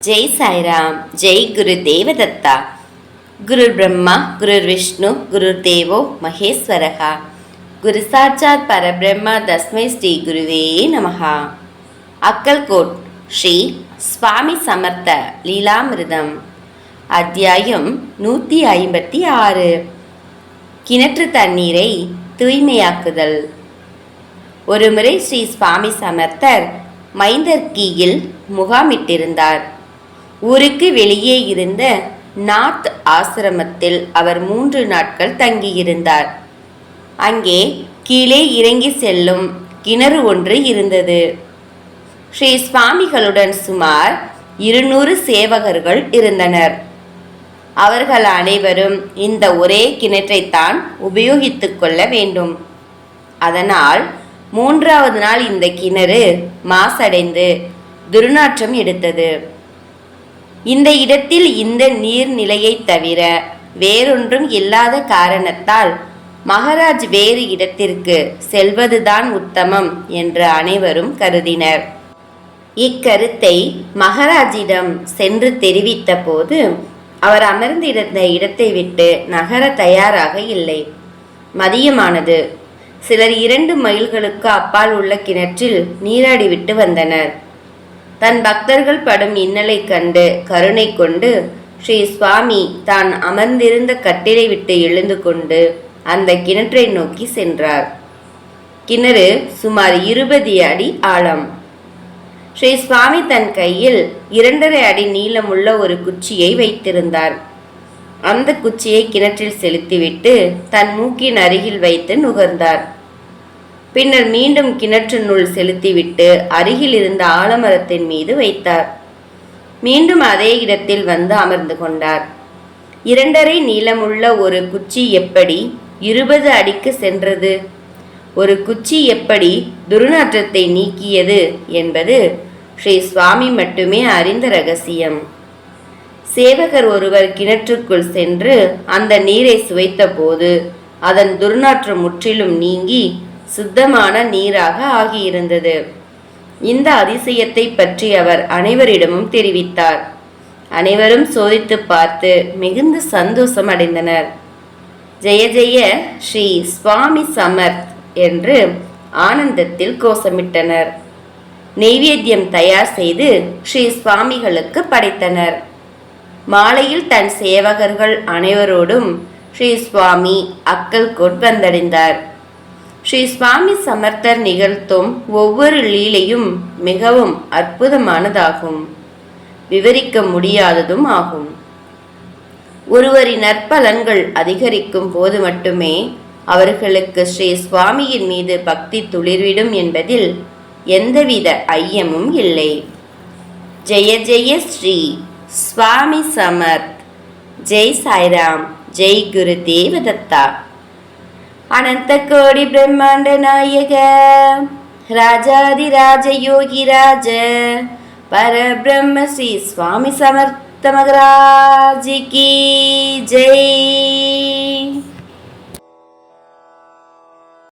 जय साई राम। जय गुरुदेव दत्ता। गुरुर् ब्रह्मा गुरुर्विष्णु गुरुर्देवो महेश्वरः। गुरु साक्षात् परब्रह्म तस्मै श्री गुरुवे नमः। अक्कलकोट श्री स्वामी समर्थ लीलामिर्दम அத்தியாயம் 156. கிணற்று தண்ணீரை தூய்மையாக்குதல். ஒருமுறை ஸ்ரீ சுவாமி சமர்த்தர் மைந்தர்கியில் முகாமிட்டிருந்தார். ஊருக்கு வெளியே இருந்த நாத் ஆசிரமத்தில் அவர் 3 நாட்கள் தங்கியிருந்தார். அங்கே கீழே இறங்கி செல்லும் கிணறு ஒன்று இருந்தது. ஸ்ரீ சுவாமிகளுடன் சுமார் 200 சேவகர்கள் இருந்தனர். அவர்கள் அனைவரும் இந்த ஒரே கிணற்றைத்தான் உபயோகித்துக் கொள்ள வேண்டும். அதனால் 3வது நாள் இந்த கிணறு மாசடைந்து துர்நாற்றம் எடுத்தது. இந்த இடத்தில் இந்த நீர்நிலையை தவிர வேறொன்றும் இல்லாத காரணத்தால் மகாராஜ் வேறு இடத்திற்கு செல்வதுதான் உத்தமம் என்று அனைவரும் கருதினர். இக்கருத்தை மகாராஜிடம் சென்று தெரிவித்த போது அவர் அமர்ந்திருந்த இடத்தை விட்டு நகர தயாராக இல்லை. மதியமானது. சிலர் 2 மைல்களுக்கு அப்பால் உள்ள கிணற்றில் நீராடிவிட்டு வந்தனர். தன் பக்தர்கள் படும் இன்னலை கண்டு கருணை கொண்டு ஸ்ரீ சுவாமி தான் அமர்ந்திருந்த கட்டிலை விட்டு எழுந்து கொண்டு அந்த கிணற்றை நோக்கி சென்றார். கிணறு சுமார் 20 அடி ஆழம். ஸ்ரீ சுவாமி தன் கையில் 2.5 அடி நீளமுள்ள ஒரு குச்சியை வைத்திருந்தார். அந்த குச்சியை கிணற்றில் செலுத்திவிட்டு தன் மூக்கின் அருகில் வைத்து நுகர்ந்தார். பின்னர் மீண்டும் கிணற்றினுள் செலுத்திவிட்டு அருகில் இருந்த ஆலமரத்தின் மீது வைத்தார். மீண்டும் அதே இடத்தில் வந்து அமர்ந்து கொண்டார். 2.5 நீளமுள்ள ஒரு குச்சி எப்படி 20 அடிக்கு சென்றது? ஒரு குச்சி எப்படி துர்நாற்றத்தை நீக்கியது என்பது ஸ்ரீ சுவாமி மட்டுமே அறிந்த ரகசியம். சேவகர் ஒருவர் கிணற்றுக்குள் சென்று அந்த நீரை சுவைத்த போது அதன் துர்நாற்றம் முற்றிலும் நீங்கி சுத்தமான நீராக ஆகியிருந்தது. இந்த அதிசயத்தை பற்றி அவர் அனைவரிடமும் தெரிவித்தார். அனைவரும் சோதித்து பார்த்து மிகுந்த சந்தோஷம் அடைந்தனர். ஜெய ஜெய ஸ்ரீ சுவாமி சமர்த் என்று ஆனந்தத்தில் கோஷமிட்டனர். நெய்வேத்தியம் தயார் செய்து ஸ்ரீ சுவாமிகளுக்கு படைத்தனர். மாலையில் தன் சேவகர்கள் அனைவரோடும் ஸ்ரீ சுவாமி அக்கல்கோட் வந்தடைந்தார். ஸ்ரீ சுவாமி சமர்த்தர் நிகழ்த்தும் ஒவ்வொரு லீலையும் மிகவும் அற்புதமானதாகும், விவரிக்க முடியாததும் ஆகும். ஒருவரின் நற்பலன்கள் அதிகரிக்கும் போது மட்டுமே அவர்களுக்கு ஸ்ரீ சுவாமியின் மீது பக்தி துளிர்விடும் என்பதில் எந்தவித ஐயமும் இல்லை. ஜெய ஜெய ஸ்ரீ சுவாமி சமர்த். ஜெய் சாய்ராம். ஜெய் குருதேவ தத்தா. अनंत कोटि ब्रह्मांड नायक राजाधिराज योगी राज परब्रह्म श्री स्वामी समर्थ महाराज की जय।